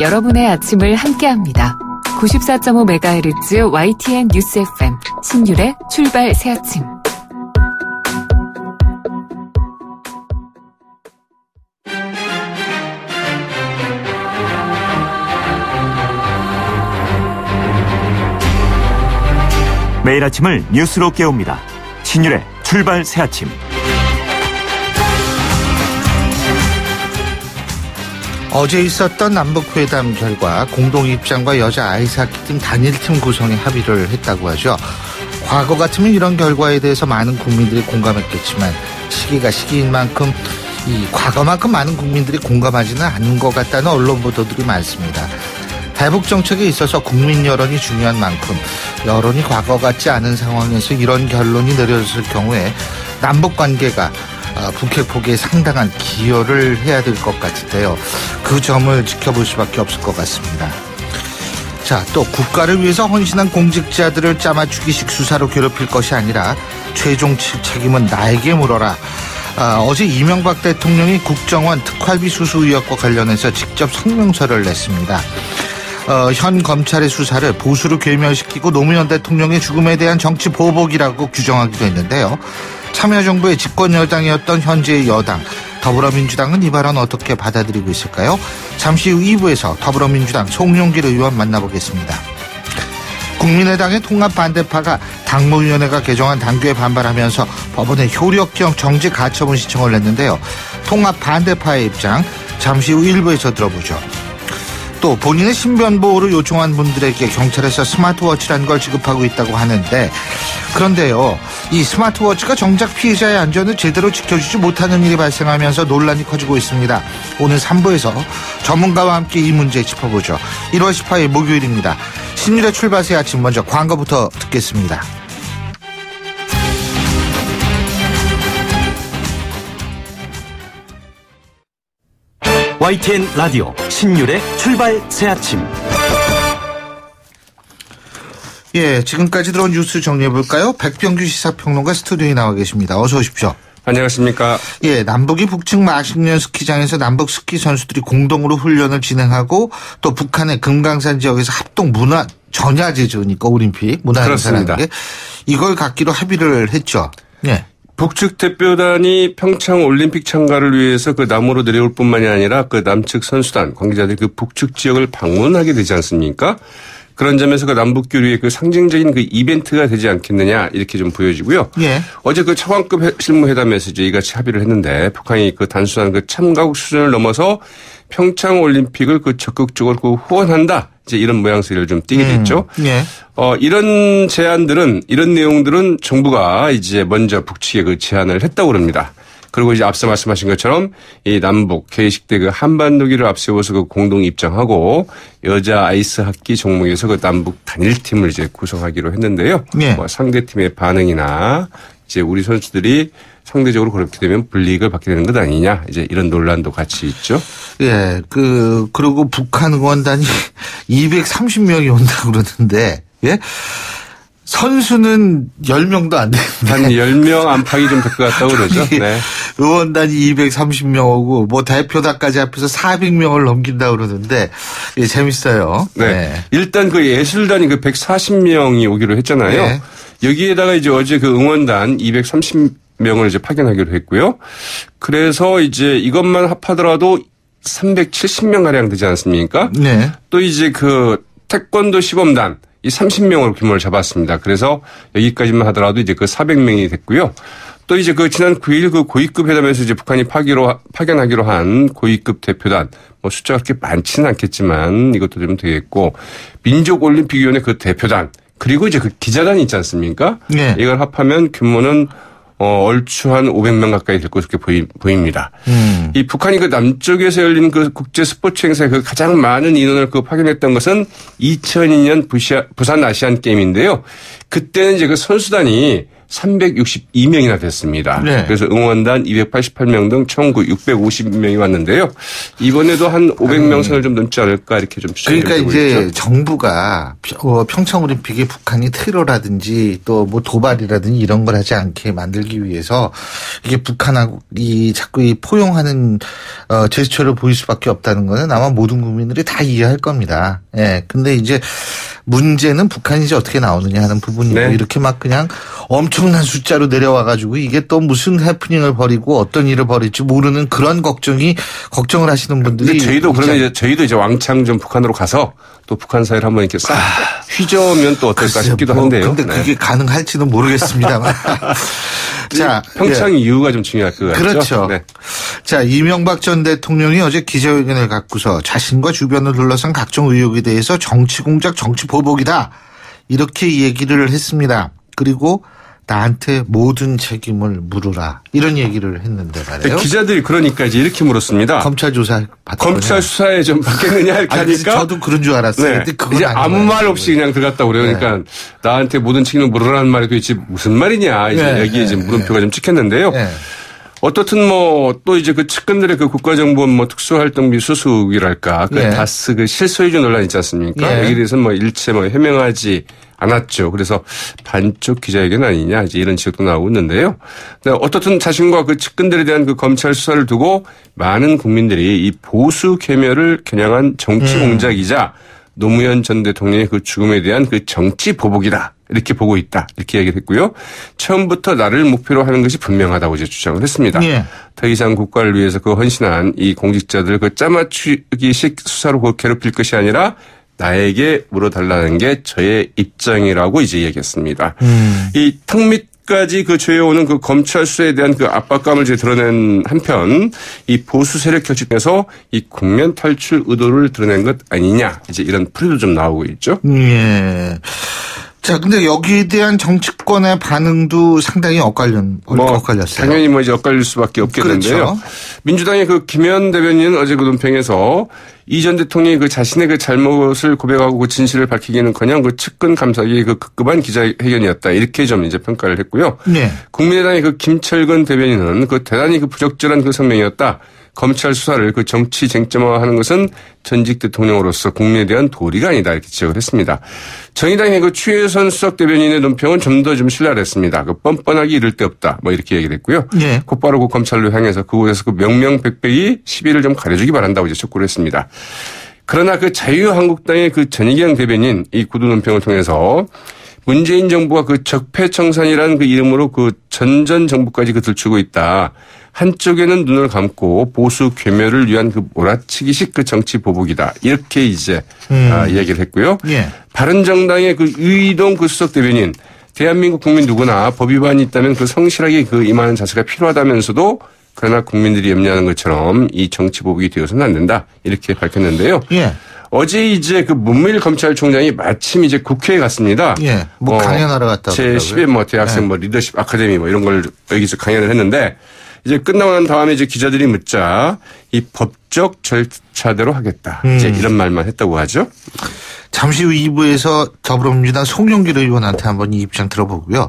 여러분의 아침을 함께합니다. 94.5MHz YTN 뉴스 FM 신율의 출발 새아침. 매일 아침을 뉴스로 깨웁니다. 신율의 출발 새아침. 어제 있었던 남북회담 결과 공동입장과 여자 아이스하키 팀 단일팀 구성에 합의를 했다고 하죠. 과거 같으면 이런 결과에 대해서 많은 국민들이 공감했겠지만 시기가 시기인 만큼 이 과거만큼 많은 국민들이 공감하지는 않은 것 같다는 언론 보도들이 많습니다. 대북 정책에 있어서 국민 여론이 중요한 만큼 여론이 과거 같지 않은 상황에서 이런 결론이 내려졌을 경우에 남북 관계가 북핵 포기에 상당한 기여를 해야 될 것 같은데요. 그 점을 지켜볼 수밖에 없을 것 같습니다. 자, 또 국가를 위해서 헌신한 공직자들을 짜맞추기식 수사로 괴롭힐 것이 아니라 최종 책임은 나에게 물어라. 어제 이명박 대통령이 국정원 특활비 수수 의혹과 관련해서 직접 성명서를 냈습니다. 현 검찰의 수사를 보수로 괴멸시키고 노무현 대통령의 죽음에 대한 정치 보복이라고 규정하기도 했는데요. 참여정부의 집권 여당이었던 현재의 여당 더불어민주당은 이 발언 어떻게 받아들이고 있을까요? 잠시 후 2부에서 더불어민주당 송영길 의원 만나보겠습니다. 국민의당의 통합 반대파가 당무위원회가 개정한 당규에 반발하면서 법원에 효력형 정지 가처분 신청을 냈는데요. 통합 반대파의 입장 잠시 후 1부에서 들어보죠. 또 본인의 신변보호를 요청한 분들에게 경찰에서 스마트워치라는 걸 지급하고 있다고 하는데, 그런데요, 이 스마트워치가 정작 피해자의 안전을 제대로 지켜주지 못하는 일이 발생하면서 논란이 커지고 있습니다. 오늘 3부에서 전문가와 함께 이 문제 짚어보죠. 1월 18일 목요일입니다. 신율의 출발새 아침, 먼저 광고부터 듣겠습니다. YTN 라디오 신율의 출발 새아침. 예, 지금까지 들어온 뉴스 정리해볼까요? 백병규 시사평론가 스튜디오에 나와 계십니다. 어서 오십시오. 안녕하십니까. 예, 남북이 북측 마식령 스키장에서 남북 스키 선수들이 공동으로 훈련을 진행하고, 또 북한의 금강산 지역에서 합동 문화 전야제조니까 올림픽 문화 행사라는 게 이걸 갖기로 합의를 했죠. 예. 북측 대표단이 평창 올림픽 참가를 위해서 그 남으로 내려올 뿐만이 아니라 그 남측 선수단 관계자들이 그 북측 지역을 방문하게 되지 않습니까? 그런 점에서 그 남북 교류의 그 상징적인 그 이벤트가 되지 않겠느냐 이렇게 좀 보여지고요. 예. 어제 그 차관급 실무회담에서 이제 이같이 합의를 했는데, 북한이 그 단순한 그 참가국 수준을 넘어서 평창 올림픽을 그 적극적으로 그 후원한다, 이제 이런 모양새를 좀 띠게 됐죠. 예. 이런 제안들은, 이런 내용들은 정부가 이제 먼저 북측에 그 제안을 했다고 그럽니다. 그리고 이제 앞서 말씀하신 것처럼 이 남북 개식대 그 한반도기를 앞세워서 그 공동 입장하고 여자 아이스 하키 종목에서 그 남북 단일팀을 이제 구성하기로 했는데요. 예. 상대팀의 반응이나 이제 우리 선수들이 상대적으로 그렇게 되면 불이익을 받게 되는 것 아니냐, 이제 이런 논란도 같이 있죠. 예, 그리고 북한 응원단이 230명이 온다고 그러는데, 예? 선수는 10명도 안 됩니다. 한 10명 안팎이 좀 될 것 같다고 그러죠. 네. 의원단이 230명 오고, 뭐 대표단까지 합해서 400명을 넘긴다고 그러는데, 예, 재밌어요. 네. 네. 일단 그 예술단이 그 140명이 오기로 했잖아요. 네. 여기에다가 이제 어제 그 응원단 230명을 이제 파견하기로 했고요. 그래서 이제 이것만 합하더라도 370명 가량 되지 않습니까? 네. 또 이제 그 태권도 시범단 이 30명으로 규모를 잡았습니다. 그래서 여기까지만 하더라도 이제 그 400명이 됐고요. 또 이제 그 지난 9일 그 고위급 회담에서 이제 북한이 파견하기로 한 고위급 대표단, 뭐 숫자가 그렇게 많지는 않겠지만 이것도 좀 되겠고, 민족올림픽위원회 그 대표단, 그리고 이제 그 기자단이 있지 않습니까? 네. 이걸 합하면 규모는 얼추 한 500명 가까이 될 것으로 보입니다. 이 북한이 그 남쪽에서 열린 그 국제 스포츠 행사에 그 가장 많은 인원을 그 파견했던 것은 2002년 부산 아시안 게임인데요. 그때는 이제 그 선수단이 362명이나 됐습니다. 네. 그래서 응원단 288명 등 총 650명이 왔는데요. 이번에도 한 500명 선을 좀 넘지 않을까 이렇게 좀 추정이 그러니까 되고 이제 있죠. 정부가 평창올림픽에 북한이 테러라든지 또 뭐 도발이라든지 이런 걸 하지 않게 만들기 위해서 이게 북한하고 자꾸 이 포용하는 제스처를 보일 수밖에 없다는 거는 아마 모든 국민들이 다 이해할 겁니다. 예. 근데 이제 문제는 북한이 이제 어떻게 나오느냐 하는 부분이고 네. 이렇게 막 그냥 엄청난 숫자로 내려와 가지고 이게 또 무슨 해프닝을 벌이고 어떤 일을 벌일지 모르는 그런 걱정을 하시는 분들이 근데 저희도 그러면 이제 저희도 이제 왕창 좀 북한으로 가서 또 북한 사회를 한번 이렇게 싹 휘저으면 또 어떨까 싶기도 한데요. 근데 그게 가능할지는 모르겠습니다만. 자, 평창 이유가 좀 중요할 것 같죠. 그렇죠. 네. 자, 이명박 전 대통령이 어제 기자회견을 갖고서 자신과 주변을 둘러싼 각종 의혹에 대해서 정치 공작, 정치 보복이다. 이렇게 얘기를 했습니다. 그리고 나한테 모든 책임을 물으라. 이런 얘기를 했는데 말이에요. 기자들이 그러니까 이제 이렇게 물었습니다. 검찰 조사 받았거든요. 검찰 수사에 좀 받겠느냐 이렇게 하니까 저도 그런 줄 알았어요. 네. 근데 그건 이제 아닌 아무 거예요. 말 없이 그냥 들어갔다고 그래요. 그러니까 나한테 모든 책임을 물으라는 말이 도대체 무슨 말이냐. 이제 여기에 이제 물음표가 좀 찍혔는데요. 네. 어떻든 뭐 또 이제 그 측근들의 그 국가정보원 뭐 특수활동비 수수이랄까 그 예. 다스 그 실소유주 논란 있지 않습니까? 예. 여기에 대해서 뭐 일체 뭐 해명하지 않았죠. 그래서 반쪽 기자회견 아니냐 이제 이런 지적도 나오고 있는데요. 어떻든 자신과 그 측근들에 대한 그 검찰 수사를 두고 많은 국민들이 이 보수 계멸을 겨냥한 정치 공작이자 노무현 전 대통령의 그 죽음에 대한 그 정치 보복이다. 이렇게 보고 있다. 이렇게 얘기를 했고요. 처음부터 나를 목표로 하는 것이 분명하다고 이제 주장을 했습니다. 예. 더 이상 국가를 위해서 그 헌신한 이 공직자들 그 짜맞추기식 수사로 그 괴롭힐 것이 아니라 나에게 물어달라는 게 저의 입장이라고 이제 얘기했습니다. 이 턱 밑까지 그 죄어오는 그 검찰 수사에 대한 그 압박감을 이제 드러낸 한편 이 보수 세력 격식에서 이 국면 탈출 의도를 드러낸 것 아니냐 이제 이런 풀이도 좀 나오고 있죠. 예. 자, 근데 여기에 대한 정치권의 반응도 상당히 엇갈렸어요. 당연히 뭐 이제 엇갈릴 수밖에 없겠는데요. 그렇죠. 민주당의 그 김현 대변인은 어제 그 논평에서 이 전 대통령이 그 자신의 그 잘못을 고백하고 그 진실을 밝히기는커녕 그 측근 감사기의 그 급급한 기자회견이었다 이렇게 좀 이제 평가를 했고요. 네. 국민의당의 그 김철근 대변인은 그 대단히 그 부적절한 그 성명이었다. 검찰 수사를 그 정치 쟁점화하는 것은 전직 대통령으로서 국민에 대한 도리가 아니다 이렇게 지적을 했습니다. 정의당의 그 추혜선 수석 대변인의 논평은 좀 더 좀 신뢰를 했습니다. 그 뻔뻔하기 이를 데 없다 뭐 이렇게 얘기를 했고요. 네. 곧바로 그 검찰로 향해서 그곳에서 그 명명백백이 시비를 좀 가려주기 바란다고 이제 촉구를 했습니다. 그러나 그 자유한국당의 그 전희경 대변인 이 구두 논평을 통해서 문재인 정부가 그 적폐청산이라는 그 이름으로 그 전전 정부까지 그 들추고 있다. 한쪽에는 눈을 감고 보수 괴멸을 위한 그 몰아치기식 그 정치 보복이다. 이렇게 이제 얘기를 했고요. 예. 바른정당의 그 유이동 그 수석 대변인 대한민국 국민 누구나 법 위반이 있다면 그 성실하게 그 임하는 자세가 필요하다면서도 그러나 국민들이 염려하는 것처럼 이 정치 보복이 되어서는 안 된다. 이렇게 밝혔는데요. 예. 어제 이제 그 문무일 검찰총장이 마침 이제 국회에 갔습니다. 예. 뭐 강연하러 갔다 제10회 뭐 대학생 뭐 리더십 아카데미 뭐 이런 걸 여기서 강연을 했는데 이제 끝나고 난 다음에 이제 기자들이 묻자 이 법적 절차대로 하겠다. 이제 이런 말만 했다고 하죠. 잠시 후 2부에서 더불어민주당 송영길 의원한테 한번 이 입장 들어보고요.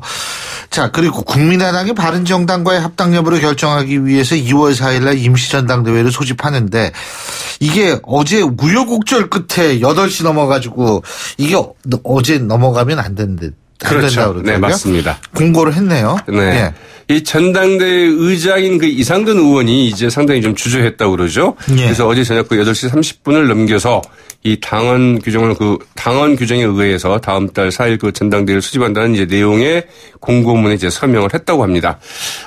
자, 그리고 국민의당이 바른정당과의 합당 여부를 결정하기 위해서 2월 4일 날 임시전당대회를 소집하는데 이게 어제 우여곡절 끝에 8시 넘어가지고 이게 어제 넘어가면 안 된다고 그렇죠. 네, 맞습니다. 공고를 했네요. 네. 예. 이 전당대회 의장인 그 이상돈 의원이 이제 상당히 좀 주저했다고 그러죠. 예. 그래서 어제 저녁 그 8시 30분을 넘겨서 이 당원 규정에 의해서 다음 달 4일 그 전당대회를 수집한다는 이제 내용의 공고문에 이제 서명을 했다고 합니다.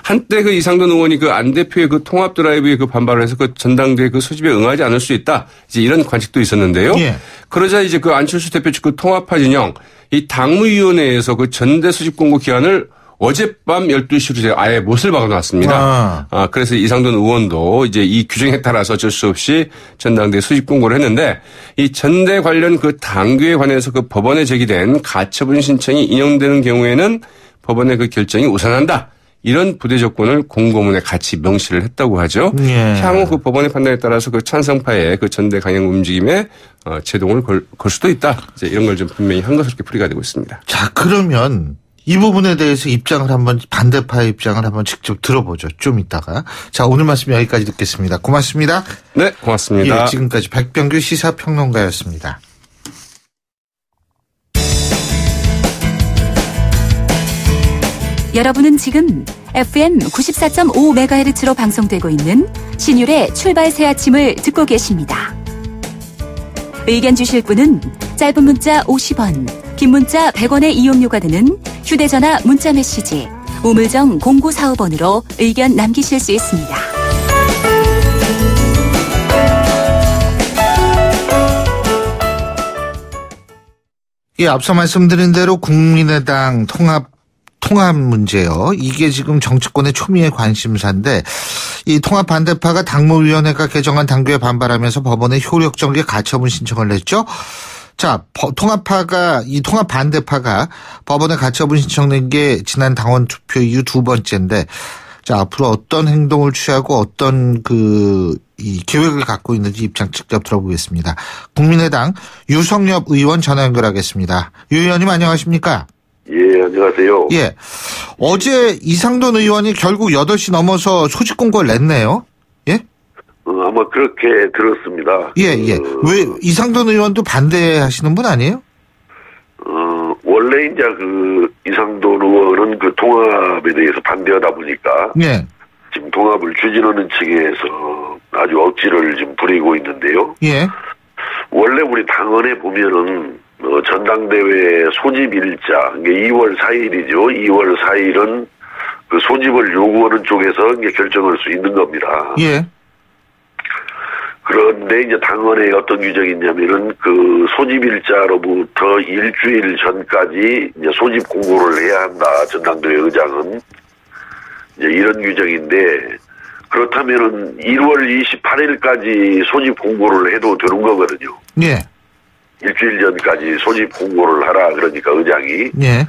한때 그 이상돈 의원이 그 안 대표의 그 통합 드라이브에 그 반발을 해서 그 전당대회 그 소집에 응하지 않을 수 있다. 이제 이런 관측도 있었는데요. 예. 그러자 이제 그 안철수 대표 측 그 통합파 진영 이 당무위원회에서 그 전대 수집 공고 기한을 어젯밤 12시로 아예 못을 박아놨습니다. 그래서 이상돈 의원도 이제 이 규정에 따라서 어쩔 수 없이 전당대회 수집 공고를 했는데 이 전대 관련 그 당규에 관해서 그 법원에 제기된 가처분 신청이 인용되는 경우에는 법원의 그 결정이 우선한다. 이런 부대 조건을 공고문에 같이 명시를 했다고 하죠. 예. 향후 그 법원의 판단에 따라서 그 찬성파의 그 전대 강행 움직임에 제동을 걸 수도 있다. 이제 이런 걸 좀 분명히 한 것으로 이렇게 풀이가 되고 있습니다. 자, 그러면 이 부분에 대해서 반대파의 입장을 한번 직접 들어보죠. 좀 이따가. 자, 오늘 말씀 여기까지 듣겠습니다. 고맙습니다. 네, 고맙습니다. 예, 지금까지 백병규 시사평론가였습니다. 여러분은 지금 FM 94.5MHz로 방송되고 있는 신율의 출발 새 아침을 듣고 계십니다. 의견 주실 분은 짧은 문자 50원, 긴 문자 100원의 이용료가 드는 휴대전화 문자메시지 우물정 0945번으로 의견 남기실 수 있습니다. 예, 앞서 말씀드린 대로 국민의당 통합 문제요. 이게 지금 정치권의 초미의 관심사인데 이 통합 반대파가 당무위원회가 개정한 당규에 반발하면서 법원에 효력 정지 가처분 신청을 냈죠. 자, 통합 반대파가 법원에 가처분 신청 낸 게 지난 당원 투표 이후 두 번째인데, 자, 앞으로 어떤 행동을 취하고 어떤 이 계획을 갖고 있는지 입장 직접 들어보겠습니다. 국민의당 유성엽 의원 전화 연결하겠습니다. 유 의원님 안녕하십니까? 예, 안녕하세요. 예. 어제 이상돈 의원이 결국 8시 넘어서 소집 공고를 냈네요. 예? 아마 그렇게 들었습니다. 예. 왜 이상돈 의원도 반대하시는 분 아니에요? 원래 이제 이상돈 의원은 통합에 대해서 반대하다 보니까. 예. 지금 통합을 추진하는 측에서 아주 억지를 지금 부리고 있는데요. 예. 원래 우리 당원에 보면은 전당대회 소집 일자, 이게 2월 4일이죠. 2월 4일은 소집을 요구하는 쪽에서 이제 결정할 수 있는 겁니다. 예. 그런데 이제 당원에 어떤 규정이 있냐면은 소집 일자로부터 일주일 전까지 이제 소집 공고를 해야 한다. 전당대회 의장은. 이제 이런 규정인데, 그렇다면은 1월 28일까지 소집 공고를 해도 되는 거거든요. 예. 일주일 전까지 소집 공고를 하라 그러니까 의장이. 예.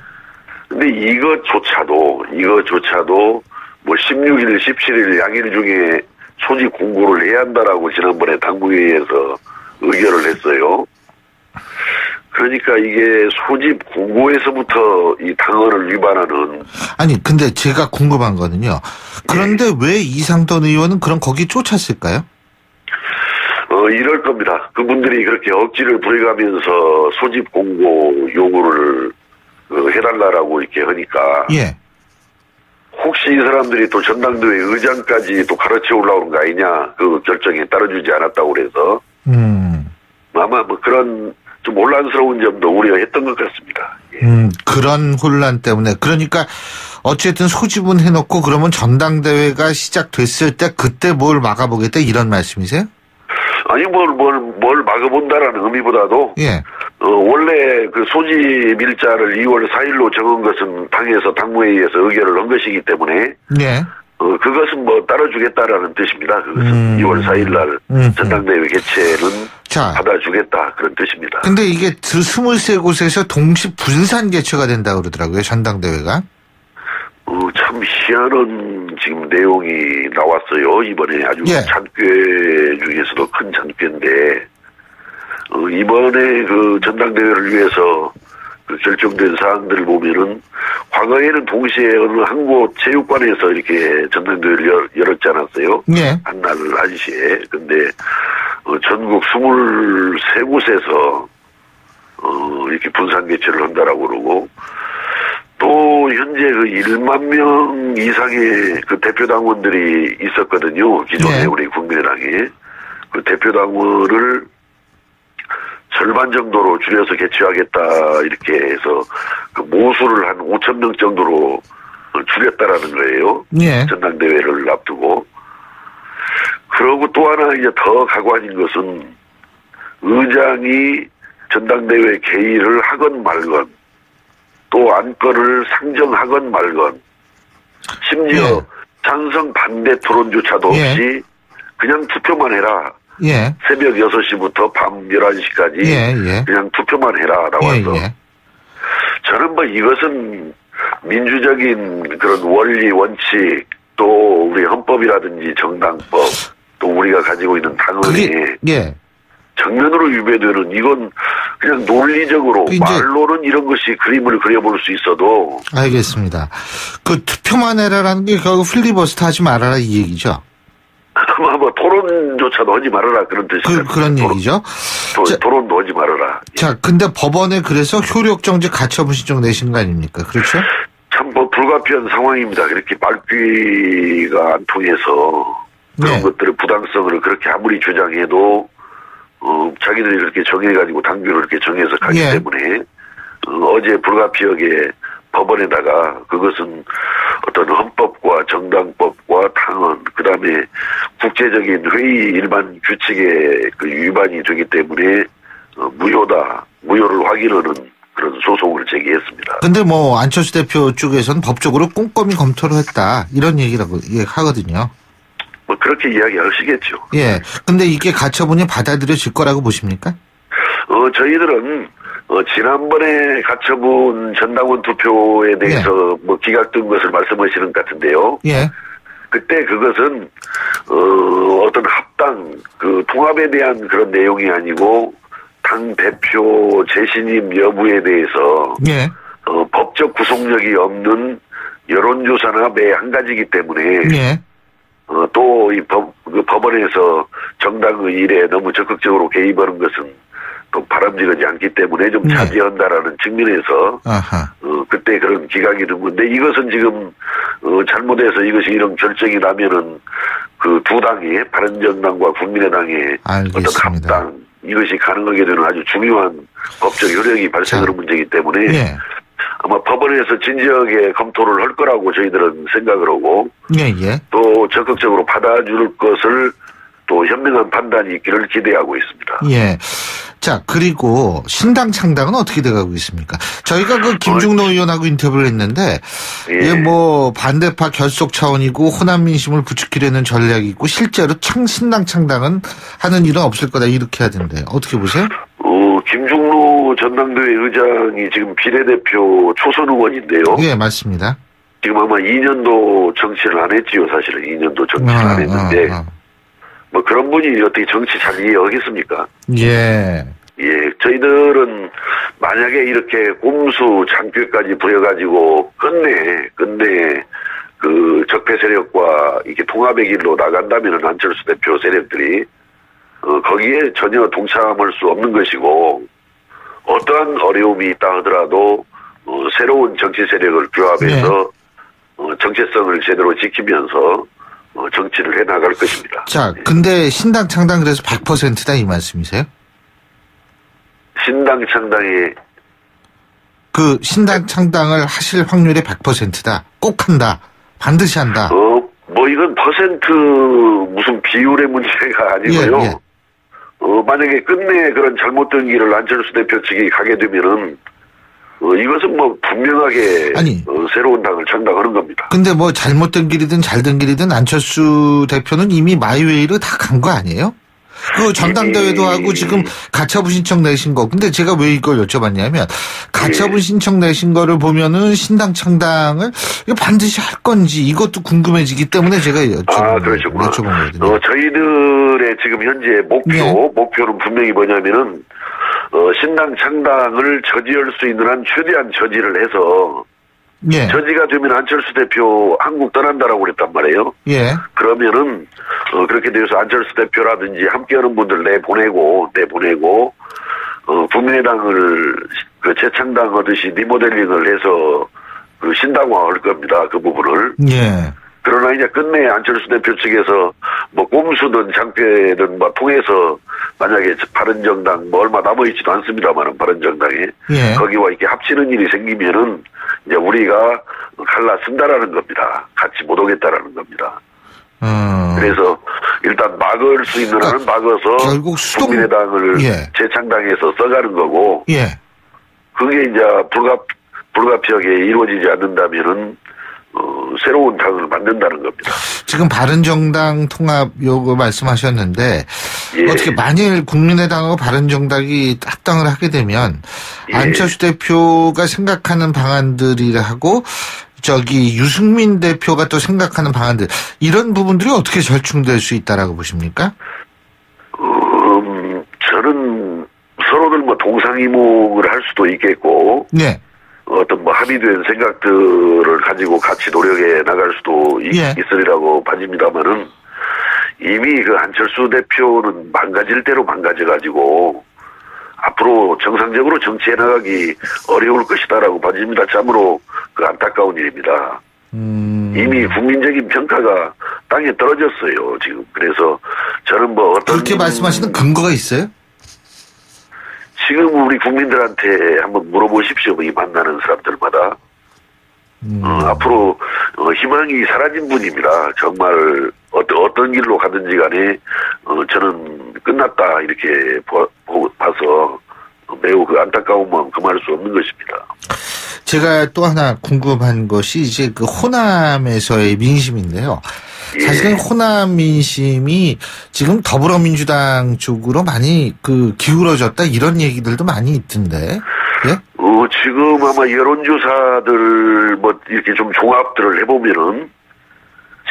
근데 이것조차도 뭐 16일, 17일 양일 중에 소집 공고를 해야 한다라고 지난번에 당무회의에서 의결을 했어요. 그러니까 이게 소집 공고에서부터 이 당헌을 위반하는. 아니, 근데 제가 궁금한 거는요. 그런데 왜 이상돈 의원은 그럼 거기 쫓았을까요? 이럴 겁니다. 그분들이 그렇게 억지를 부려가면서 소집 공고 요구를 해달라라고 이렇게 하니까. 예. 혹시 이 사람들이 또 전당대회 의장까지 또 가르쳐 올라오는 거 아니냐, 그 결정에 따라주지 않았다고 그래서. 아마 뭐 그런 좀 혼란스러운 점도 우려했던 것 같습니다. 예. 그런 혼란 때문에. 그러니까 어쨌든 소집은 해놓고 그러면 전당대회가 시작됐을 때 그때 뭘 막아보겠다 이런 말씀이세요? 아니, 뭘 막아본다라는 의미보다도. 예. 원래 소집 일자를 2월 4일로 정한 것은 당에서 당무회의에서 의결을 한 것이기 때문에. 예. 그것은 뭐 따라주겠다라는 뜻입니다. 그것은 2월 4일 날 전당대회 개최는 받아주겠다 그런 뜻입니다. 근데 이게 23곳에서 동시 분산 개최가 된다고 그러더라고요, 전당대회가. 참 희한한 지금 내용이 나왔어요. 이번에 아주 잔꾀 중에서도 큰 잔꾀인데, 이번에 전당대회를 위해서 결정된 사항들을 보면은, 과거에는 동시에 어느 한 곳 체육관에서 이렇게 전당대회를 열었지 않았어요? 예. 한날 1시에. 근데, 전국 23곳에서, 이렇게 분산 개최를 한다라고 그러고, 또 현재 1만 명 이상의 대표당원들이 있었거든요. 기존에 우리 국민의당에. 대표당원을 절반 정도로 줄여서 개최하겠다 이렇게 해서 모수를 한 5천 명 정도로 줄였다라는 거예요. 예. 전당대회를 앞두고. 그러고 또 하나 이제 더 가관인 것은 의장이 전당대회 개의를 하건 말건 또 안건을 상정하건 말건 심지어 찬성 반대 토론조차도 없이 그냥 투표만 해라. 새벽 6시부터 밤 11시까지 그냥 투표만 해라 나와서 저는 뭐 이것은 민주적인 그런 원리 원칙 또 우리 헌법이라든지 정당법 또 우리가 가지고 있는 당헌에 정면으로 위배되는 이건 그냥 논리적으로 말로는 이런 것이 그림을 그려볼 수 있어도. 알겠습니다. 그 투표만 해라라는 게 결국 필리버스터 하지 말아라 이 얘기죠. 뭐 토론조차도 하지 말아라 그런 뜻이죠. 그런 얘기죠. 토론도 하지 말아라. 자, 근데 법원에 그래서 효력정지 가처분 신청 내시는 거 아닙니까? 그렇죠? 참 뭐 불가피한 상황입니다. 그렇게 말귀가 안 통해서 그런 것들의 부당성을 그렇게 아무리 주장해도 자기들이 그렇게 정해가지고 당규를 이렇게 정해서 가기 때문에 어제 불가피하게 법원에다가 그것은 어떤 헌법과 정당법과 당헌 그다음에 국제적인 회의 일반 규칙의 그 위반이 되기 때문에 무효를 확인하는 그런 소송을 제기했습니다. 근데 뭐 안철수 대표 쪽에서는 법적으로 꼼꼼히 검토를 했다 이런 얘기라고 하거든요. 뭐 그렇게 이야기하시겠죠. 예. 근데 이게 가처분이 받아들여질 거라고 보십니까? 저희들은 지난번에 가처분 전당원 투표에 대해서 뭐 기각된 것을 말씀하시는 것 같은데요. 예. 그때 그것은 어떤 합당 그 통합에 대한 그런 내용이 아니고 당 대표 재신임 여부에 대해서 법적 구속력이 없는 여론조사나 매 한 가지이기 때문에 또 이 법원에서 정당의 일에 너무 적극적으로 개입하는 것은 또 바람직하지 않기 때문에 좀 자제한다라는 측면에서 그때 그런 기각이 된 건데 이것은 지금 잘못해서 이것이 이런 결정이 나면은 그 두 당의 바른정당과 국민의당의 어떤 합당 이것이 가능하게 되는 아주 중요한 법적 효력이 발생하는 문제이기 때문에 아마 법원에서 진지하게 검토를 할 거라고 저희들은 생각을 하고 또 적극적으로 받아줄 것을 또 현명한 판단이 있기를 기대하고 있습니다. 예. 자, 그리고 신당 창당은 어떻게 돼가고 있습니까? 저희가 그 김중로 의원하고 인터뷰를 했는데, 뭐, 반대파 결속 차원이고, 호남 민심을 부추기려는 전략이 있고, 실제로 신당 창당은 하는 일은 없을 거다, 이렇게 하던데, 어떻게 보세요? 김중로 전당대회 의장이 지금 비례대표 초선 의원인데요. 예, 맞습니다. 지금 아마 2년도 정치를 안 했지요, 사실은. 2년도 정치를 안 했는데, 뭐 그런 분이 어떻게 정치 잘 이해하겠습니까? 예. 저희들은 만약에 이렇게 꼼수 장교까지 부여가지고 끝내 그 적폐 세력과 이렇게 통합의 길로 나간다면은 안철수 대표 세력들이 거기에 전혀 동참할 수 없는 것이고 어떠한 어려움이 있다 하더라도 새로운 정치 세력을 규합해서 정체성을 제대로 지키면서 정치를 해나갈 것입니다. 자, 근데 신당 창당 그래서 100%다 이 말씀이세요? 신당 창당이 그 신당 창당을 하실 확률이 100%다. 꼭 한다. 반드시 한다. 뭐 이건 퍼센트 무슨 비율의 문제가 아니고요. 만약에 끝내 그런 잘못된 길을 안철수 대표 측이 가게 되면은 이것은 뭐 분명하게 새로운 당을 창당하는 겁니다. 근데 뭐 잘못된 길이든 잘된 길이든 안철수 대표는 이미 마이웨이로 다 간 거 아니에요? 그 전당대회도 하고 지금 가처분 신청 내신 거. 근데 제가 왜 이걸 여쭤봤냐면 가처분 신청 내신 거를 보면은 신당 창당을 반드시 할 건지 이것도 궁금해지기 때문에 제가 그러시구나. 여쭤본 거거든요. 저희들의 지금 현재 목표는 분명히 뭐냐면은 신당 창당을 저지할 수 있는 한 최대한 저지를 해서 저지가 되면 안철수 대표 한국 떠난다라고 그랬단 말이에요. 그러면은 그렇게 돼서 안철수 대표라든지 함께하는 분들 내보내고 국민의당을 그 재창당하듯이 리모델링을 해서 그 신당화할 겁니다. 그 부분을. 그러나 이제 끝내 안철수 대표 측에서 뭐 꼼수든 장패든 뭐 통해서 만약에 바른정당 뭐 얼마 남아있지도 않습니다만은 바른정당에 거기와 이렇게 합치는 일이 생기면은 이제 우리가 갈라쓴다라는 겁니다. 같이 못 오겠다라는 겁니다. 그래서 일단 막을 수 있는 한은 막아서 결국 국민의당을 재창당해서 써가는 거고 그게 이제 불가피하게 이루어지지 않는다면은 새로운 당을 만든다는 겁니다. 지금 바른정당 통합 요구 말씀하셨는데 어떻게 만일 국민의당하고 바른정당이 합당을 하게 되면 안철수 대표가 생각하는 방안들이라고 유승민 대표가 또 생각하는 방안들 이런 부분들이 어떻게 절충될 수 있다라고 보십니까? 저는 서로들 그거는 뭐 동상이몽을 할 수도 있겠고, 네. 어떤 뭐 합의된 생각들을 가지고 같이 노력해 나갈 수도 있으리라고 봐집니다만은, 이미 그 안철수 대표는 망가질 대로 망가져가지고, 앞으로 정상적으로 정치해 나가기 어려울 것이다라고 봐집니다. 참으로 그 안타까운 일입니다. 이미 국민적인 평가가 땅에 떨어졌어요, 지금. 그래서 저는 뭐 어떤. 그렇게 말씀하시는 근거가 있어요? 지금 우리 국민들한테 한번 물어보십시오. 이 만나는 사람들마다. 앞으로 희망이 사라진 분입니다. 정말 어떤 길로 가든지 간에 저는 끝났다 이렇게 봐서 매우 그 안타까운 마음 금할 수 없는 것입니다. 제가 또 하나 궁금한 것이 이제 그 호남에서의 민심인데요. 사실은 호남 민심이 지금 더불어민주당 쪽으로 많이 그 기울어졌다 이런 얘기들도 많이 있던데. 예? 지금 아마 여론조사들 뭐 이렇게 좀 종합들을 해보면은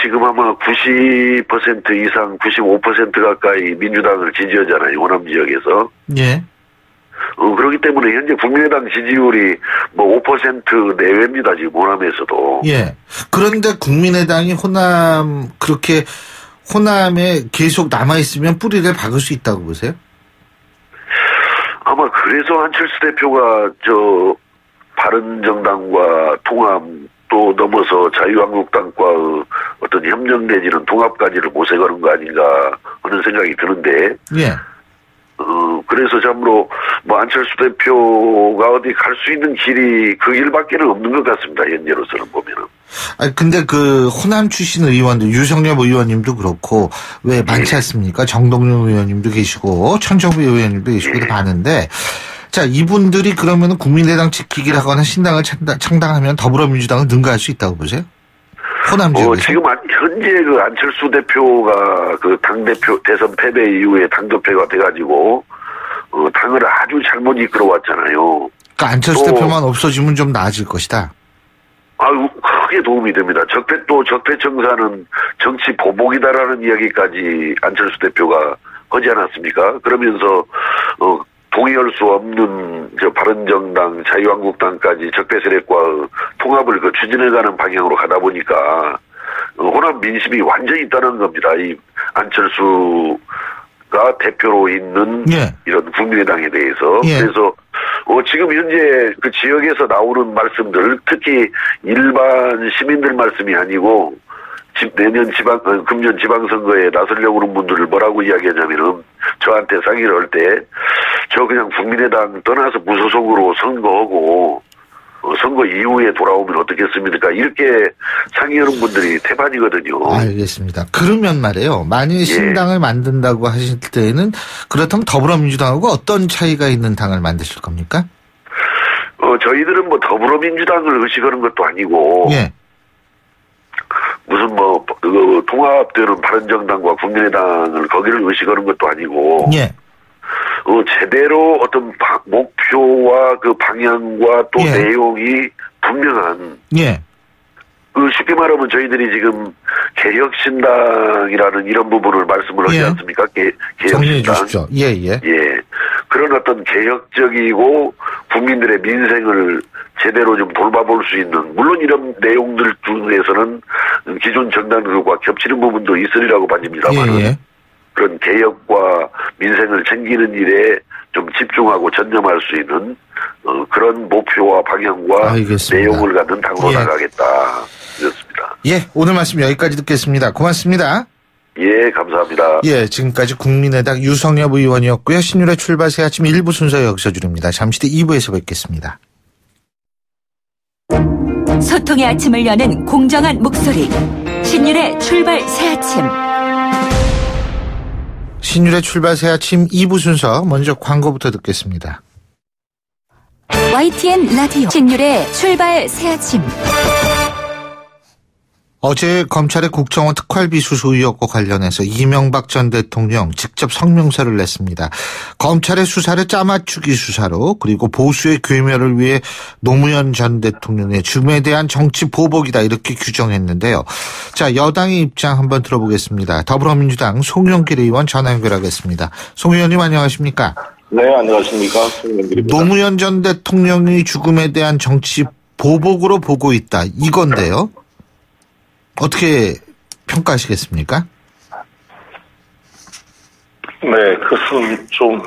지금 아마 90% 이상 95% 가까이 민주당을 지지하잖아요. 호남 지역에서. 예. 그렇기 때문에 현재 국민의당 지지율이 뭐 5% 내외입니다. 지금 호남에서도. 예. 그런데 국민의당이 그렇게 호남에 계속 남아있으면 뿌리를 박을 수 있다고 보세요? 아마 그래서 안철수 대표가 바른정당과 통합 또 넘어서 자유한국당과 어떤 협력 내지는 통합까지를 모색하는 거 아닌가 하는 생각이 드는데. 예. 그래서 참으로 뭐 안철수 대표가 어디 갈 수 있는 길이 그 길밖에는 없는 것 같습니다. 현재로서는 보면은. 아니 근데 그 호남 출신 의원들 유성엽 의원님도 그렇고 왜 많지 않습니까? 정동영 의원님도 계시고 천정배 의원님도 계시고 많은데 자 이분들이 그러면은 국민의당 지키기를 하거나 신당을 창당하면 더불어민주당을 능가할 수 있다고 보세요? 호남 지역에서 지금 현재 그 안철수 대표가 그 당대표 대선 패배 이후에 당대표가 돼가지고 당을 아주 잘못 이끌어왔잖아요. 그러니까 안철수 대표만 없어지면 좀 나아질 것이다. 아유 크게 도움이 됩니다. 적폐청산은 정치 보복이다라는 이야기까지 안철수 대표가 하지 않았습니까? 그러면서 동의할 수 없는 바른정당, 자유한국당까지 적폐 세력과 통합을 추진해가는 방향으로 가다 보니까 호남 민심이 완전히 떠난 겁니다. 이 안철수가 대표로 있는 이런 국민의당에 대해서. 그래서 지금 현재 그 지역에서 나오는 말씀들, 특히 일반 시민들 말씀이 아니고 내년 금년 지방선거에 나서려고 하는 분들을 뭐라고 이야기하냐면은 저한테 상의를 할 때 저 그냥 국민의당 떠나서 무소속으로 선거하고 선거 이후에 돌아오면 어떻겠습니까? 이렇게 상의하는 분들이 태반이거든요. 알겠습니다. 그러면 말이에요. 만일 신당을 만든다고 하실 때에는 그렇다면 더불어민주당하고 어떤 차이가 있는 당을 만드실 겁니까? 저희들은 뭐 더불어민주당을 의식하는 것도 아니고 무슨 통합되는 바른정당과 국민의당을 거기를 의식하는 것도 아니고 제대로 어떤 목표와 그 방향과 또 내용이 분명한 쉽게 말하면 저희들이 지금 개혁신당이라는 이런 부분을 말씀을 하지 않습니까? 개혁신당. 그런 어떤 개혁적이고 국민들의 민생을 제대로 좀 돌봐볼 수 있는, 물론 이런 내용들 중에서는 기존 정당들과 겹치는 부분도 있으리라고 봐집니다만 그런 개혁과 민생을 챙기는 일에 좀 집중하고 전념할 수 있는 그런 목표와 방향과 내용을 갖는 당으로 나가겠다. 그렇습니다. 오늘 말씀 여기까지 듣겠습니다. 고맙습니다. 감사합니다. 지금까지 국민의당 유성엽 의원이었고요. 신율의 출발 새 아침 1부 순서 여기서 줄입니다. 잠시 뒤 2부에서 뵙겠습니다. 소통의 아침을 여는 공정한 목소리. 신율의 출발 새 아침. 신율의 출발 새 아침 2부 순서 먼저 광고부터 듣겠습니다. YTN 라디오 신율의 출발 새 아침. 어제 검찰의 국정원 특활비 수수 의혹과 관련해서 이명박 전 대통령 직접 성명서를 냈습니다. 검찰의 수사를 짜맞추기 수사로, 그리고 보수의 괴멸을 위해 노무현 전 대통령의 죽음에 대한 정치 보복이다, 이렇게 규정했는데요. 자, 여당의 입장 한번 들어보겠습니다. 더불어민주당 송영길 의원 전화 연결하겠습니다. 송 의원님 안녕하십니까? 네, 안녕하십니까. 송영길입니다. 노무현 전 대통령이 죽음에 대한 정치 보복으로 보고 있다. 이건데요. 어떻게 평가하시겠습니까? 네, 그것은 좀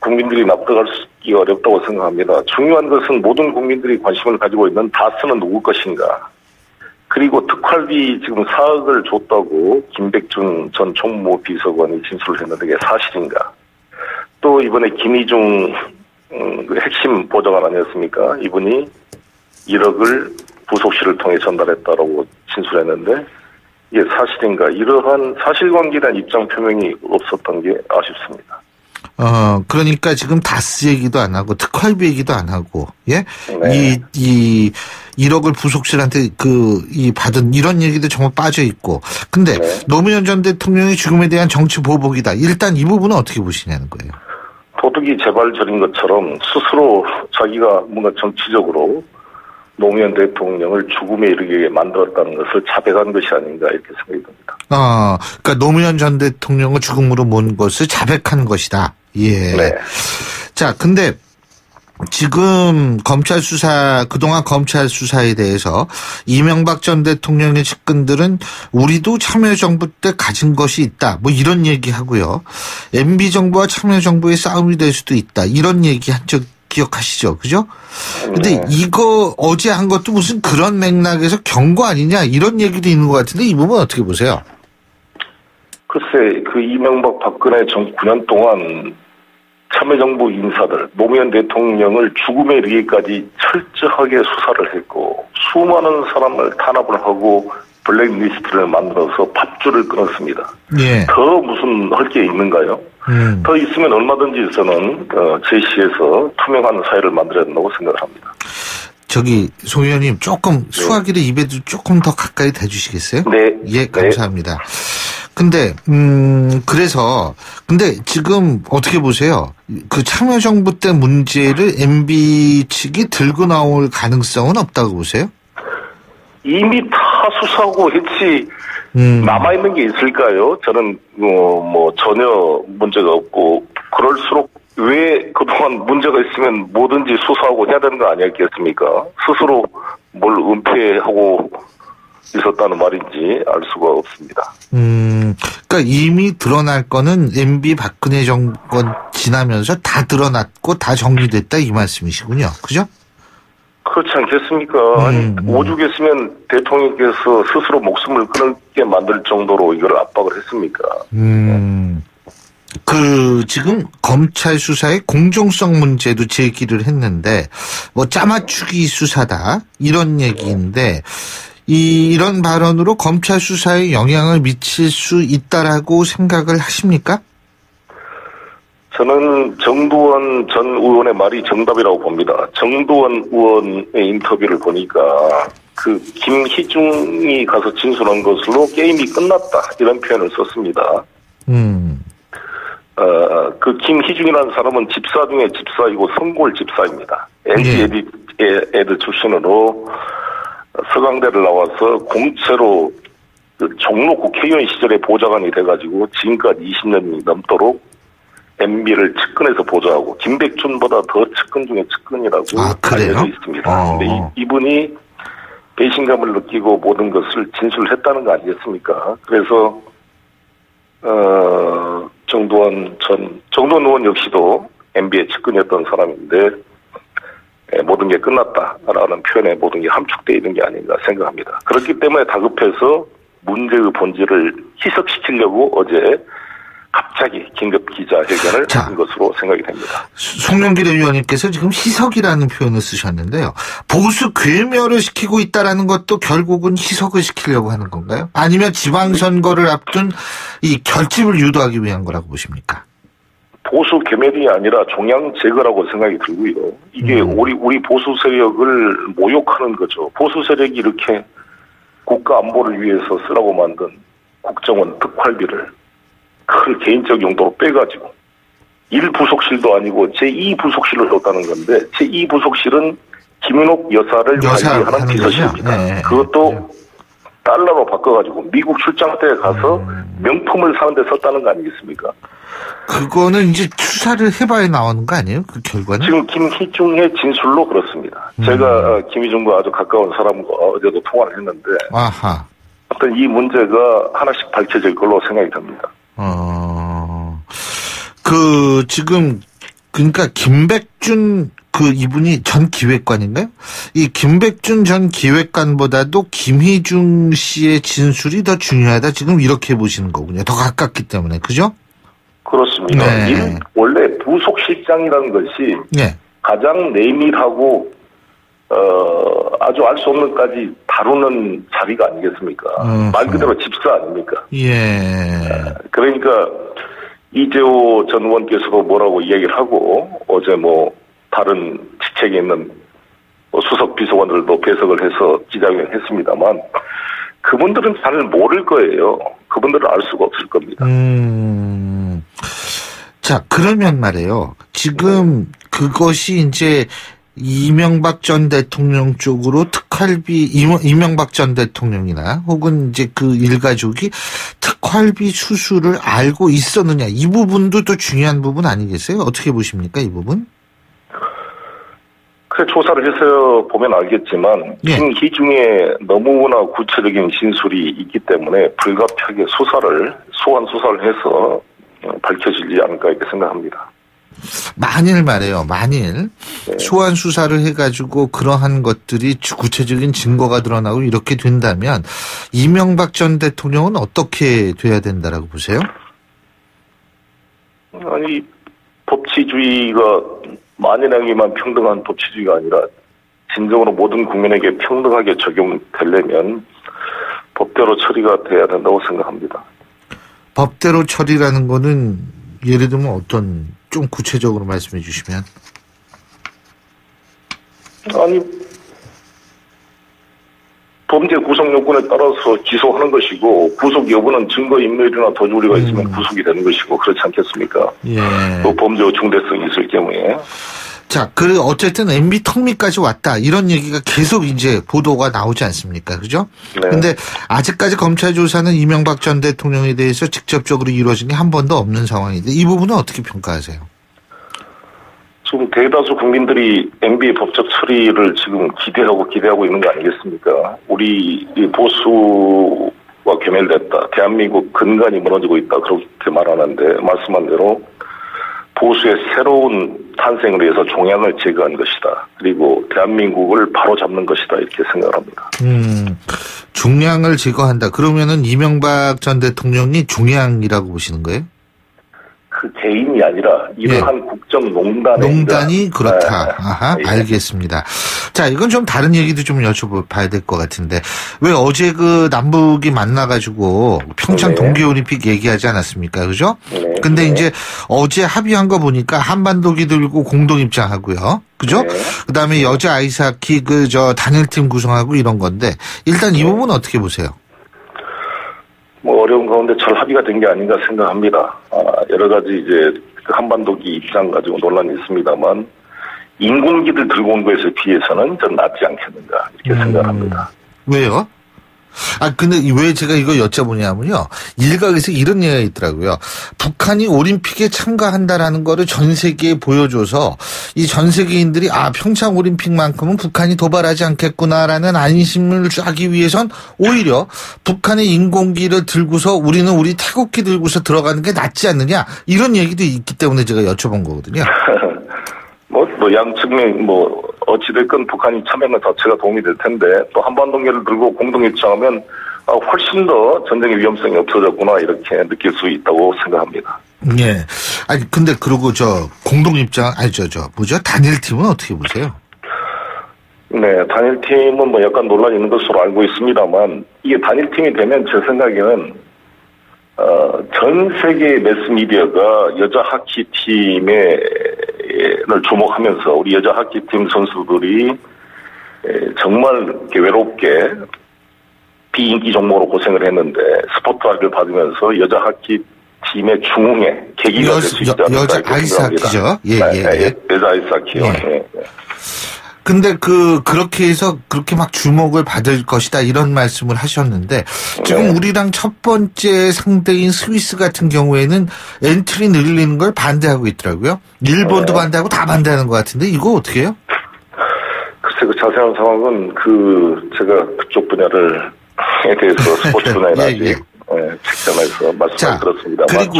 국민들이 납득하기 어렵다고 생각합니다. 중요한 것은 모든 국민들이 관심을 가지고 있는 다스는 누구 것인가. 그리고 특활비 지금 4억을 줬다고 김백준 전 총무비서관이 진술을 했는데 그게 사실인가. 또 이번에 김희중 핵심 보좌관 아니었습니까? 이분이 1억을 부속실을 통해 전달했다라고 진술했는데 이게 사실인가. 이러한 사실관계에 대한 입장 표명이 없었던 게 아쉽습니다. 그러니까 지금 다스 얘기도 안 하고 특활비 얘기도 안 하고, 예? 네. 이 1억을 부속실한테 받은 이런 얘기도 정말 빠져 있고. 근데 네. 노무현 전 대통령의 죽음에 대한 정치 보복이다. 일단 이 부분은 어떻게 보시냐는 거예요. 도둑이 제발 저린 것처럼 스스로 자기가 뭔가 정치적으로 노무현 대통령을 죽음에 이르게 만들었다는 것을 자백한 것이 아닌가 이렇게 생각이 듭니다. 그러니까 노무현 전 대통령을 죽음으로 모은 것을 자백한 것이다. 예. 네. 자, 근데 지금 그동안 검찰 수사에 대해서 이명박 전 대통령의 측근들은 우리도 참여정부 때 가진 것이 있다. 뭐 이런 얘기 하고요. MB정부와 참여정부의 싸움이 될 수도 있다. 이런 얘기 한 적 기억하시죠? 그죠? 근데 네. 이거 어제 한 것도 무슨 그런 맥락에서 경고 아니냐 이런 얘기도 있는 것 같은데 이 부분 어떻게 보세요? 글쎄, 그 이명박 박근혜 정 9년 동안 참여정부 인사들, 노무현 대통령을 죽음에 이르기까지 철저하게 수사를 했고 수많은 사람을 탄압을 하고 블랙리스트를 만들어서 밧줄을 끊었습니다. 예. 더 무슨 할 게 있는가요? 더 있으면 얼마든지 저는 제시해서 투명한 사회를 만들어야 된다고 생각을 합니다. 송 의원님 조금 수화기를 입에도 조금 더 가까이 대주시겠어요? 네. 예, 감사합니다. 근데 근데 지금 어떻게 보세요? 그 참여정부 때 문제를 MB 측이 들고 나올 가능성은 없다고 보세요? 이미 다 수사하고 했지 남아있는 게 있을까요? 저는 전혀 문제가 없고 그럴수록 왜 그동안 문제가 있으면 뭐든지 수사하고 해야 되는 거 아니었겠습니까? 스스로 뭘 은폐하고 있었다는 말인지 알 수가 없습니다. 그러니까 이미 드러날 거는 MB 박근혜 정권 지나면서 다 드러났고 다 정리됐다 이 말씀이시군요. 그죠? 그렇지 않겠습니까? 아니, 오죽했으면 대통령께서 스스로 목숨을 끊게 만들 정도로 이걸 압박을 했습니까? 지금 검찰 수사의 공정성 문제도 제기를 했는데, 짜맞추기 수사다, 이런 얘기인데, 이런 발언으로 검찰 수사에 영향을 미칠 수 있다라고 생각을 하십니까? 저는 정두원 전 의원의 말이 정답이라고 봅니다. 정두원 의원의 인터뷰를 보니까 김희중이 가서 진술한 것으로 게임이 끝났다 이런 표현을 썼습니다. 김희중이라는 사람은 집사 중에 집사이고 성골 집사입니다. LG 애들 출신으로 서강대를 나와서 공채로 종로 국회의원 시절에 보좌관이 돼가지고 지금까지 20년이 넘도록 MB를 측근에서 보좌하고 김백준보다 더 측근 중에 측근이라고 알려져 있습니다. 근데 이분이 배신감을 느끼고 모든 것을 진술했다는 거 아니겠습니까? 그래서 정두원 의원 역시도 MB의 측근이었던 사람인데 모든 게 끝났다라는 표현에 모든 게 함축되어 있는 게 아닌가 생각합니다. 그렇기 때문에 다급해서 문제의 본질을 희석시키려고 어제 갑자기 긴급 기자회견을 한 것으로 생각이 됩니다. 송영길 의원님께서 지금 희석이라는 표현을 쓰셨는데요. 보수 괴멸을 시키고 있다라는 것도 결국은 희석을 시키려고 하는 건가요? 아니면 지방선거를 앞둔 이 결집을 유도하기 위한 거라고 보십니까? 보수 괴멸이 아니라 종양 제거라고 생각이 들고요. 이게 우리 보수 세력을 모욕하는 거죠. 보수 세력이 이렇게 국가 안보를 위해서 쓰라고 만든 국정원 특활비를 그걸 개인적 용도로 빼가지고 1부속실도 아니고 제2부속실을 줬다는 건데 제2부속실은 김윤옥 여사를 관리하는 비서실입니다. 네. 그것도 달러로 바꿔가지고 미국 출장 때 가서 명품을 사는데 썼다는 거 아니겠습니까? 그거는 이제 수사를 해봐야 나오는 거 아니에요? 그 결과는? 지금 김희중의 진술로 그렇습니다. 제가 김희중과 아주 가까운 사람과 어제도 통화를 했는데 아하. 어떤 이 문제가 하나씩 밝혀질 걸로 생각이 듭니다. 지금 그러니까 김백준 이분이 전 기획관인가요? 이 김백준 전 기획관보다도 김희중 씨의 진술이 더 중요하다. 지금 이렇게 보시는 거군요. 더 가깝기 때문에. 그죠? 그렇습니다. 네. 원래 부속실장이라는 것이 네. 가장 내밀하고 아주 알 수 없는까지 다루는 자리가 아니겠습니까? 말 그대로 집사 아닙니까? 예. 그러니까 이재호 전 의원께서도 뭐라고 이야기를 하고 어제 다른 직책에 있는 수석 비서관들도 배석을 해서 기자회견을 했습니다만 그분들은 잘 모를 거예요. 그분들은 알 수가 없을 겁니다. 자, 그러면 말이에요. 지금 그것이 이제 이명박 전 대통령 쪽으로 특활비, 이명박 전 대통령이나 혹은 이제 그 일가족이 특활비 수수를 알고 있었느냐. 이 부분도 또 중요한 부분 아니겠어요? 어떻게 보십니까, 이 부분? 그래, 조사를 해서 보면 알겠지만, 예. 김희중의 너무나 구체적인 진술이 있기 때문에 불가피하게 소환 수사를 해서 밝혀지지 않을까 이렇게 생각합니다. 만일 말이에요. 만일 네. 소환 수사를 해가지고 그러한 것들이 구체적인 증거가 드러나고 이렇게 된다면 이명박 전 대통령은 어떻게 돼야 된다라고 보세요? 아니, 법치주의가 만인에게만 평등한 법치주의가 아니라 진정으로 모든 국민에게 평등하게 적용되려면 법대로 처리가 돼야 된다고 생각합니다. 법대로 처리라는 거는 예를 들면 어떤 좀 구체적으로 말씀해 주시면. 아니, 범죄 구속 요건에 따라서 기소하는 것이고 구속 여부는 증거인멸이나 도주우리가 있으면 구속이 되는 것이고 그렇지 않겠습니까? 예. 또 범죄의 중대성이 있을 경우에. 자, 어쨌든 MB 턱밑까지 왔다. 이런 얘기가 계속 이제 보도가 나오지 않습니까? 그죠? 네. 근데 아직까지 검찰 조사는 이명박 전 대통령에 대해서 직접적으로 이루어진 게 한 번도 없는 상황인데 이 부분은 어떻게 평가하세요? 지금 대다수 국민들이 MB의 법적 처리를 지금 기대하고 있는 거 아니겠습니까? 우리 보수와 괴멸됐다. 대한민국 근간이 무너지고 있다. 그렇게 말하는데 말씀한 대로 보수의 새로운 탄생을 위해서 종양을 제거한 것이다. 그리고 대한민국을 바로잡는 것이다. 이렇게 생각을 합니다. 종양을 제거한다. 그러면은 이명박 전 대통령이 종양이라고 보시는 거예요? 그 개인이 아니라 이러한 농단이 그렇다. 네. 아하, 예. 알겠습니다. 자, 이건 좀 다른 얘기도 좀 여쭤봐야 될 것 같은데 왜 어제 그 남북이 만나가지고 평창 네. 동계올림픽 얘기하지 않았습니까? 그죠? 네. 근데 네. 이제 어제 합의한 거 보니까 한반도기 들고 공동 입장하고요. 그죠? 네. 그다음에 여자 아이스하키 단일팀 구성하고 이런 건데 일단 이 부분은 어떻게 보세요? 어려운 가운데 잘 합의가 된 게 아닌가 생각합니다. 여러 가지 이제 한반도기 입장 가지고 논란이 있습니다만 인공기를 들고 온 것에 비해서는 좀 낫지 않겠는가 이렇게 생각합니다. 왜요? 근데 왜 제가 이거 여쭤보냐면요. 일각에서 이런 얘기가 있더라고요. 북한이 올림픽에 참가한다라는 거를 전 세계에 보여줘서 이 전 세계인들이 평창 올림픽만큼은 북한이 도발하지 않겠구나라는 안심을 하기 위해선 오히려 북한의 인공기를 들고서 우리는 우리 태극기 들고서 들어가는 게 낫지 않느냐 이런 얘기도 있기 때문에 제가 여쭤본 거거든요. 양측면 어찌됐건 북한이 참여하는 자체가 도움이 될 텐데 또 한반도계를 들고 공동 입장하면 훨씬 더 전쟁의 위험성이 없어졌구나 이렇게 느낄 수 있다고 생각합니다. 예. 근데 그러고 공동 입장 단일팀은 어떻게 보세요? 네, 단일팀은 약간 논란이 있는 것으로 알고 있습니다만 이게 단일팀이 되면 제 생각에는 전 세계 매스미디어가 여자 하키팀을 주목하면서 우리 여자 하키팀 선수들이 정말 이렇게 외롭게 비인기 종목으로 고생을 했는데 스포트라이트를 받으면서 여자 하키팀의 중흥에 계기가 될 수 있지 않을까 여자 아이스하키죠? 예. 여자 아이스하키요. 예. 근데 그렇게 해서 그렇게 막 주목을 받을 것이다 이런 말씀을 하셨는데 지금 네. 우리랑 첫 번째 상대인 스위스 같은 경우에는 엔트리 늘리는 걸 반대하고 있더라고요. 일본도 네. 반대하고 다 반대하는 것 같은데 이거 어떻게 해요? 글쎄 그 자세한 상황은 제가 그쪽 분야를 에 대해서 스포츠 분야라지 책장에서 말씀을 들었습니다. 그리고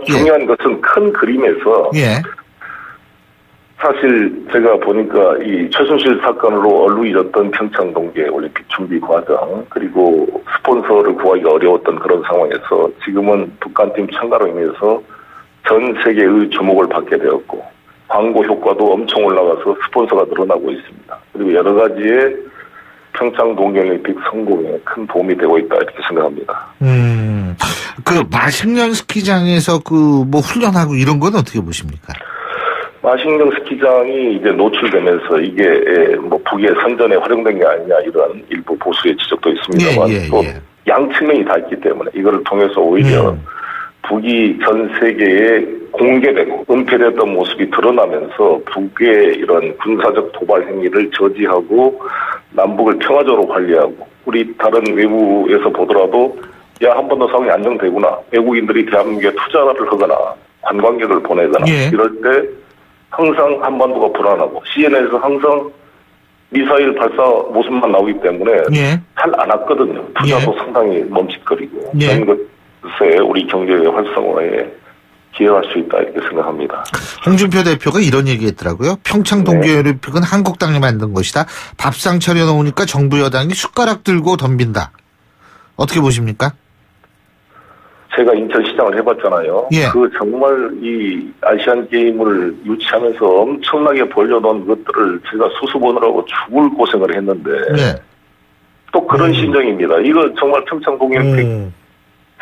중요한 것은 큰 그림에서 사실 제가 보니까 이 최순실 사건으로 얼루이졌던 평창 동계 올림픽 준비 과정 그리고 스폰서를 구하기가 어려웠던 그런 상황에서 지금은 북한팀 참가로 인해서 전 세계의 주목을 받게 되었고 광고 효과도 엄청 올라가서 스폰서가 늘어나고 있습니다. 그리고 여러 가지의 평창 동계올림픽 성공에 큰 도움이 되고 있다 이렇게 생각합니다. 그 마식령 스키장에서 뭐 훈련하고 이런 건 어떻게 보십니까? 마식령 스키장이 이제 노출되면서 이게 뭐 북의 선전에 활용된 게 아니냐 이런 일부 보수의 지적도 있습니다만 또 양측면이 다 있기 때문에 이거를 통해서 오히려 북이 전 세계에 공개되고 은폐됐던 모습이 드러나면서 북의 이런 군사적 도발 행위를 저지하고 남북을 평화적으로 관리하고 우리 다른 외부에서 보더라도 한 번 더 상황이 안정되구나. 외국인들이 대한민국에 투자를 하거나 관광객을 보내거나 이럴 때 항상 한반도가 불안하고 CNN에서 항상 미사일 발사 모습만 나오기 때문에 잘 안 왔거든요. 투자도 상당히 멈칫거리고 그런 것에 우리 경제의 활성화에 기여할 수 있다 이렇게 생각합니다. 홍준표 대표가 이런 얘기했더라고요. 평창 동계올림픽은 한국 땅이 만든 것이다. 밥상 차려놓으니까 정부 여당이 숟가락 들고 덤빈다. 어떻게 보십니까? 제가 인천시장을 해봤잖아요. 그 정말 이 아시안 게임을 유치하면서 엄청나게 벌려놓은 것들을 제가 수습하느라고 죽을 고생을 했는데 또 그런 심정입니다. 이거 정말 평창 동계올림픽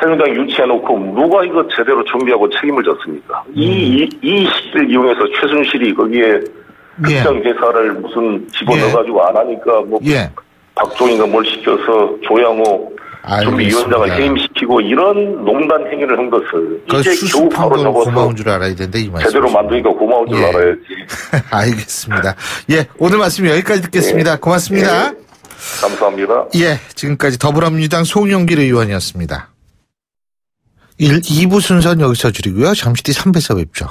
생장 유치해놓고 누가 이거 제대로 준비하고 책임을 졌습니까? 이 시기를 이용해서 최순실이 거기에 특정 회사를 무슨 집어넣어가지고 안 하니까 뭐 박종희가 뭘 시켜서 조양호 준비위원장을 해임시키고 이런 농단 행위를 한 것을 이제 겨우 바로 잡아서 고마운 줄 알아야 된다 이 말씀. 제대로 만드니까 고마운 줄 알아야지. 알겠습니다. 오늘 말씀 여기까지 듣겠습니다. 고맙습니다. 감사합니다. 지금까지 더불어민주당 송영길 의원이었습니다. 2부 순서는 여기서 줄이고요. 잠시 뒤 3부에서 뵙죠.